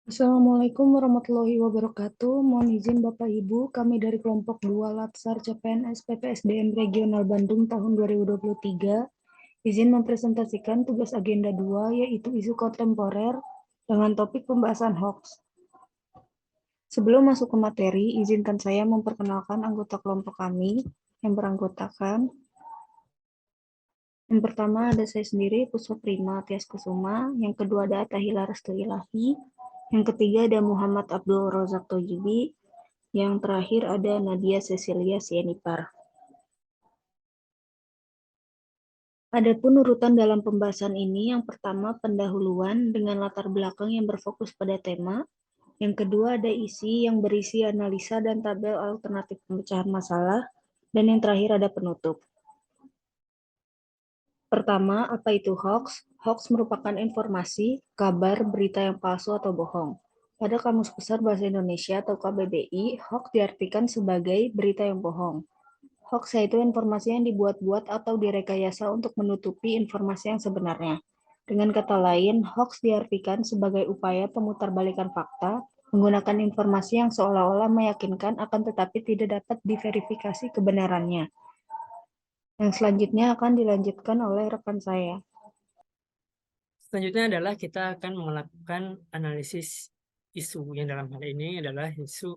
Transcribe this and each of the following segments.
Assalamualaikum warahmatullahi wabarakatuh. Mohon izin Bapak Ibu, kami dari kelompok 2 Latsar CPNS PPSDM Regional Bandung tahun 2023, izin mempresentasikan tugas agenda 2 yaitu isu kontemporer dengan topik pembahasan hoax. Sebelum masuk ke materi, izinkan saya memperkenalkan anggota kelompok kami yang beranggotakan. Yang pertama ada saya sendiri, Puspa Prima Tias Kusuma. Yang kedua ada Tahila Restu Ilahi. Yang ketiga ada Muhammad Abdul Rozak Tojibi. Yang terakhir ada Nadia Cecilia Sianipar. Adapun urutan dalam pembahasan ini, yang pertama pendahuluan dengan latar belakang yang berfokus pada tema. Yang kedua ada isi yang berisi analisa dan tabel alternatif pemecahan masalah. Dan yang terakhir ada penutup. Pertama, apa itu hoax? Hoax merupakan informasi, kabar, berita yang palsu atau bohong. Pada Kamus Besar Bahasa Indonesia atau KBBI, hoax diartikan sebagai berita yang bohong. Hoax yaitu informasi yang dibuat-buat atau direkayasa untuk menutupi informasi yang sebenarnya. Dengan kata lain, hoax diartikan sebagai upaya pemutarbalikan fakta menggunakan informasi yang seolah-olah meyakinkan akan tetapi tidak dapat diverifikasi kebenarannya. Yang selanjutnya akan dilanjutkan oleh rekan saya. Selanjutnya adalah kita akan melakukan analisis isu yang dalam hal ini adalah isu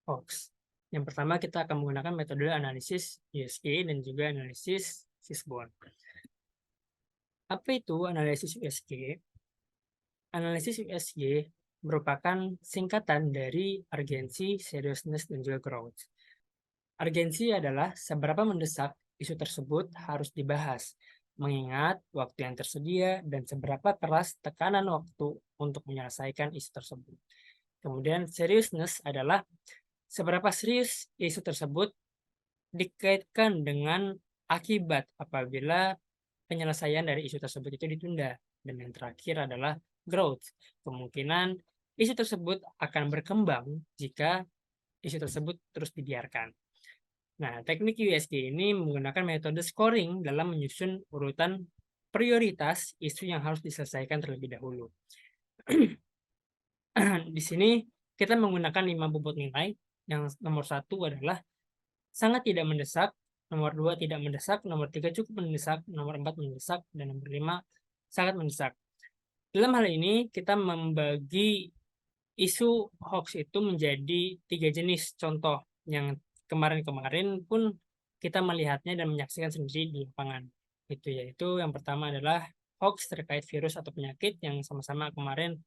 hoax. Yang pertama kita akan menggunakan metode analisis USG dan juga analisis Fishbone. Apa itu analisis USG? Analisis USG merupakan singkatan dari urgency, seriousness, dan juga growth. Urgensi adalah seberapa mendesak isu tersebut harus dibahas, mengingat waktu yang tersedia dan seberapa keras tekanan waktu untuk menyelesaikan isu tersebut. Kemudian seriousness adalah seberapa serius isu tersebut dikaitkan dengan akibat apabila penyelesaian dari isu tersebut itu ditunda. Dan yang terakhir adalah growth. Kemungkinan isu tersebut akan berkembang jika isu tersebut terus dibiarkan. Nah, teknik USG ini menggunakan metode scoring dalam menyusun urutan prioritas isu yang harus diselesaikan terlebih dahulu. Di sini kita menggunakan 5 bobot nilai. Yang nomor 1 adalah sangat tidak mendesak, nomor 2 tidak mendesak, nomor 3 cukup mendesak, nomor 4 mendesak, dan nomor 5 sangat mendesak. Dalam hal ini kita membagi isu hoax itu menjadi 3 jenis contoh yang kemarin-kemarin pun kita melihatnya dan menyaksikan sendiri di lapangan. Yaitu yang pertama adalah hoax terkait virus atau penyakit yang sama-sama kemarin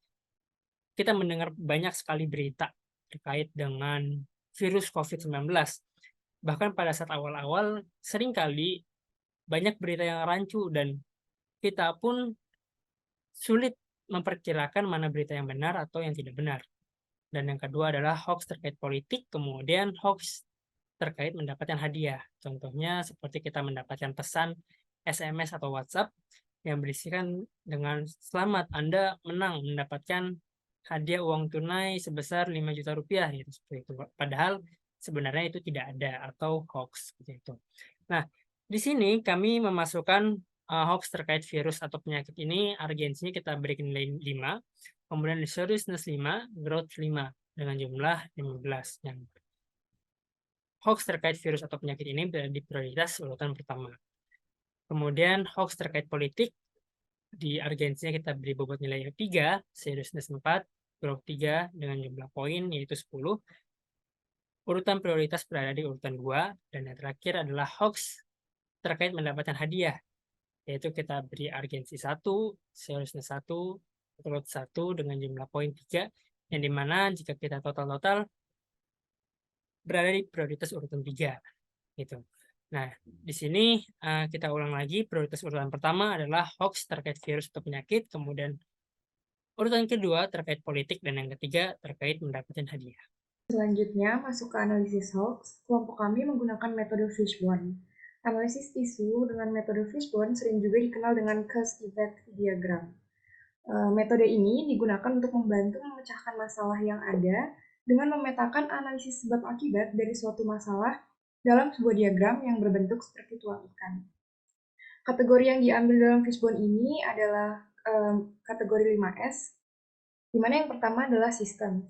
kita mendengar banyak sekali berita terkait dengan virus COVID-19. Bahkan pada saat awal-awal seringkali banyak berita yang rancu dan kita pun sulit memperkirakan mana berita yang benar atau yang tidak benar. Dan yang kedua adalah hoax terkait politik, kemudian hoax terkait mendapatkan hadiah. Contohnya seperti kita mendapatkan pesan SMS atau WhatsApp yang berisikan dengan selamat Anda menang mendapatkan hadiah uang tunai sebesar 5 juta rupiah gitu, seperti itu. Padahal sebenarnya itu tidak ada atau hoax seperti itu. Nah, di sini kami memasukkan hoax terkait virus atau penyakit ini, urgensinya kita berikan nilai 5, kemudian seriousness 5, growth 5 dengan jumlah 15. Yang hoax terkait virus atau penyakit ini berada di prioritas urutan pertama. Kemudian hoax terkait politik, di urgensinya kita beri bobot nilai 3, seriousness 4, growth 3 dengan jumlah poin yaitu 10. Urutan prioritas berada di urutan 2, dan yang terakhir adalah hoax terkait mendapatkan hadiah, yaitu kita beri urgensi 1, seriousness 1, growth 1 dengan jumlah poin 3, yang dimana jika kita total-total berada di prioritas urutan 3 gitu. Nah, di sini kita ulang lagi, prioritas urutan pertama adalah hoax terkait virus atau penyakit, kemudian urutan kedua terkait politik, dan yang ketiga terkait mendapatkan hadiah. Selanjutnya, masuk ke analisis hoax, kelompok kami menggunakan metode Fishbone. Analisis isu dengan metode Fishbone sering juga dikenal dengan cause-effect diagram. Metode ini digunakan untuk membantu memecahkan masalah yang ada dengan memetakan analisis sebab akibat dari suatu masalah dalam sebuah diagram yang berbentuk seperti tulang ikan. Kategori yang diambil dalam Fishbone ini adalah kategori 5S, di mana yang pertama adalah sistem.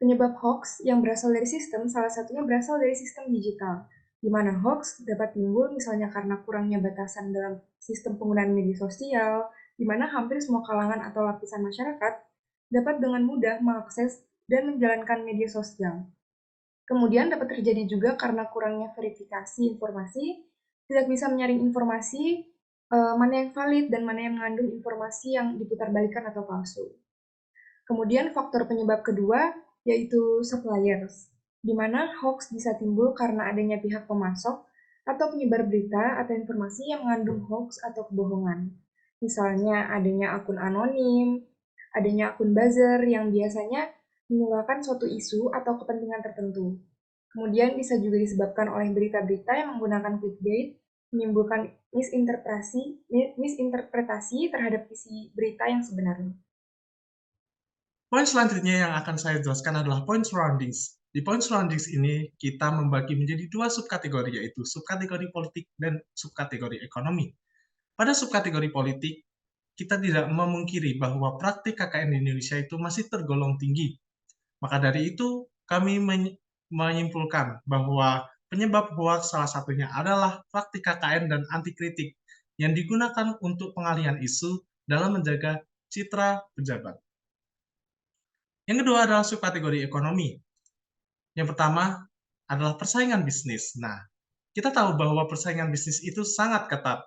Penyebab hoax yang berasal dari sistem, salah satunya berasal dari sistem digital, di mana hoax dapat timbul misalnya karena kurangnya batasan dalam sistem penggunaan media sosial, di mana hampir semua kalangan atau lapisan masyarakat dapat dengan mudah mengakses dan menjalankan media sosial. Kemudian dapat terjadi juga karena kurangnya verifikasi informasi, tidak bisa menyaring informasi mana yang valid dan mana yang mengandung informasi yang diputarbalikkan atau palsu. Kemudian faktor penyebab kedua yaitu suppliers, di mana hoax bisa timbul karena adanya pihak pemasok atau penyebar berita atau informasi yang mengandung hoax atau kebohongan. Misalnya adanya akun anonim, adanya akun buzzer yang biasanya menyuarakan suatu isu atau kepentingan tertentu. Kemudian bisa juga disebabkan oleh berita-berita yang menggunakan clickbait, menimbulkan misinterpretasi terhadap isi berita yang sebenarnya. Poin selanjutnya yang akan saya jelaskan adalah point surroundings. Di point surroundings ini, kita membagi menjadi dua subkategori, yaitu subkategori politik dan subkategori ekonomi. Pada subkategori politik, kita tidak memungkiri bahwa praktik KKN di Indonesia itu masih tergolong tinggi. Maka dari itu, kami menyimpulkan bahwa penyebab hoax salah satunya adalah praktik KKN dan anti kritik yang digunakan untuk pengalihan isu dalam menjaga citra pejabat. Yang kedua adalah subkategori ekonomi. Yang pertama adalah persaingan bisnis. Nah, kita tahu bahwa persaingan bisnis itu sangat ketat.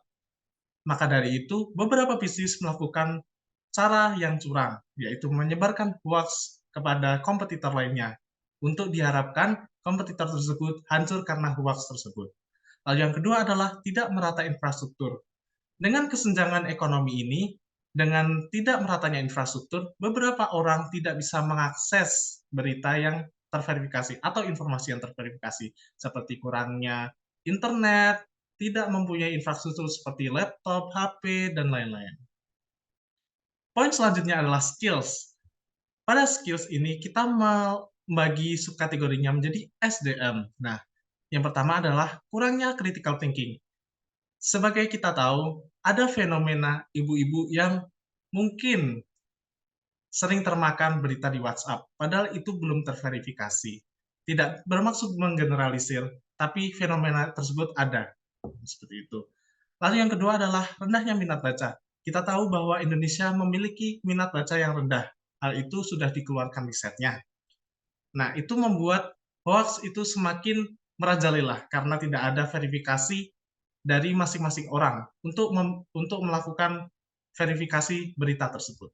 Maka dari itu, beberapa bisnis melakukan cara yang curang, yaitu menyebarkan hoax kepada kompetitor lainnya, untuk diharapkan kompetitor tersebut hancur karena hoax tersebut. Lalu yang kedua adalah tidak merata infrastruktur. Dengan kesenjangan ekonomi ini, dengan tidak meratanya infrastruktur, beberapa orang tidak bisa mengakses berita yang terverifikasi atau informasi yang terverifikasi, seperti kurangnya internet, tidak mempunyai infrastruktur seperti laptop, HP, dan lain-lain. Poin selanjutnya adalah skills. Pada skills ini, kita membagi subkategorinya menjadi SDM. Nah, yang pertama adalah kurangnya critical thinking. Sebagai kita tahu, ada fenomena ibu-ibu yang mungkin sering termakan berita di WhatsApp, padahal itu belum terverifikasi. Tidak bermaksud menggeneralisir, tapi fenomena tersebut ada. Seperti itu. Lalu yang kedua adalah rendahnya minat baca. Kita tahu bahwa Indonesia memiliki minat baca yang rendah. Hal itu sudah dikeluarkan risetnya. Nah, itu membuat hoax itu semakin merajalela karena tidak ada verifikasi dari masing-masing orang untuk melakukan verifikasi berita tersebut.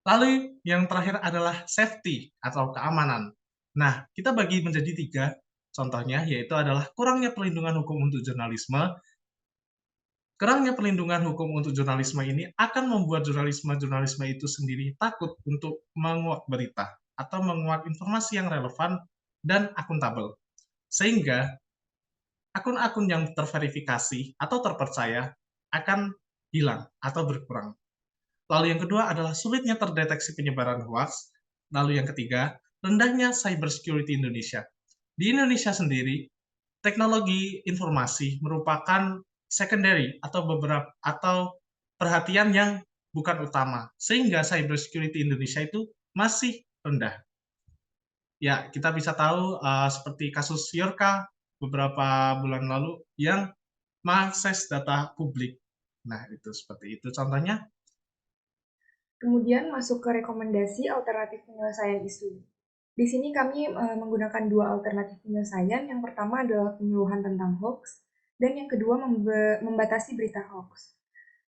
Lalu yang terakhir adalah safety atau keamanan. Nah, kita bagi menjadi 3 contohnya, yaitu adalah kurangnya perlindungan hukum untuk jurnalisme. Kurangnya perlindungan hukum untuk jurnalisme ini akan membuat jurnalisme itu sendiri takut untuk menguak berita atau menguak informasi yang relevan dan akuntabel. Sehingga akun-akun yang terverifikasi atau terpercaya akan hilang atau berkurang. Lalu yang kedua adalah sulitnya terdeteksi penyebaran hoax. Lalu yang ketiga, rendahnya cybersecurity Indonesia. Di Indonesia sendiri, teknologi informasi merupakan secondary atau perhatian yang bukan utama, sehingga cybersecurity Indonesia itu masih rendah. Ya, kita bisa tahu seperti kasus Yorka beberapa bulan lalu yang mengakses data publik. Nah, itu seperti itu contohnya. Kemudian masuk ke rekomendasi alternatif penyelesaian isu. Di sini kami menggunakan 2 alternatif penyelesaian. Yang pertama adalah penyuluhan tentang hoax, dan yang kedua membatasi berita hoax.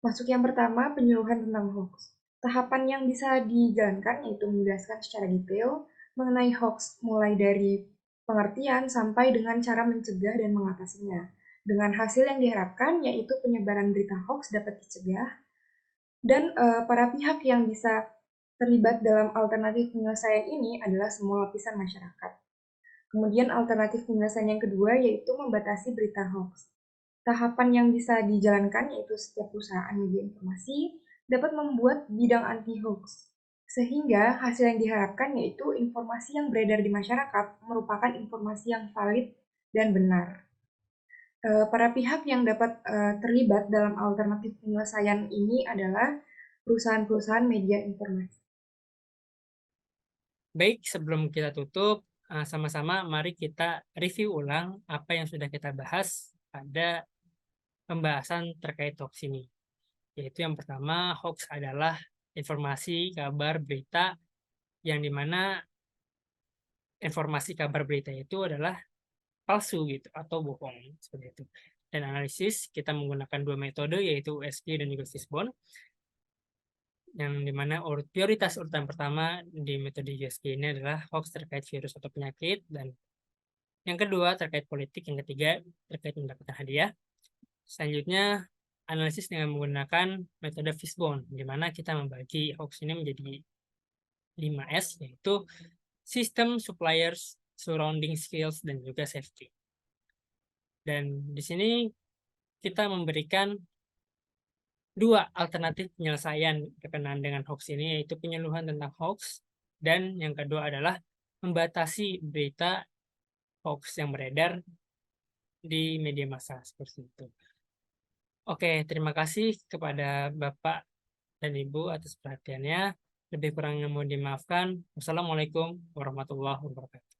Masuk yang pertama, penyuluhan tentang hoax. Tahapan yang bisa dijalankan yaitu menjelaskan secara detail mengenai hoax, mulai dari pengertian sampai dengan cara mencegah dan mengatasinya. Dengan hasil yang diharapkan yaitu penyebaran berita hoax dapat dicegah, dan para pihak yang bisa terlibat dalam alternatif penyelesaian ini adalah semua lapisan masyarakat. Kemudian alternatif penyelesaian yang kedua yaitu membatasi berita hoax. Tahapan yang bisa dijalankan yaitu setiap perusahaan media informasi dapat membuat bidang anti-hoax, sehingga hasil yang diharapkan yaitu informasi yang beredar di masyarakat merupakan informasi yang valid dan benar. Para pihak yang dapat terlibat dalam alternatif penyelesaian ini adalah perusahaan-perusahaan media informasi. Baik, sebelum kita tutup, sama-sama mari kita review ulang apa yang sudah kita bahas pada pembahasan terkait hoax ini. Yaitu yang pertama, hoax adalah informasi, kabar, berita yang dimana informasi kabar berita itu adalah palsu gitu atau bohong seperti itu. Dan analisis kita menggunakan dua metode yaitu USG dan juga Fishbone, yang dimana prioritas urutan pertama di metode USG ini adalah hoax terkait virus atau penyakit, dan yang kedua terkait politik, yang ketiga terkait mendapatkan hadiah. Selanjutnya analisis dengan menggunakan metode Fishbone, di mana kita membagi hoax ini menjadi 5S, yaitu sistem, suppliers, surrounding skills, dan juga safety. Dan di sini kita memberikan dua alternatif penyelesaian berkenaan dengan hoax ini, yaitu penyuluhan tentang hoax, dan yang kedua adalah membatasi berita hoax yang beredar di media massa seperti itu. Oke, terima kasih kepada Bapak dan Ibu atas perhatiannya. Lebih kurangnya mohon dimaafkan. Wassalamualaikum warahmatullahi wabarakatuh.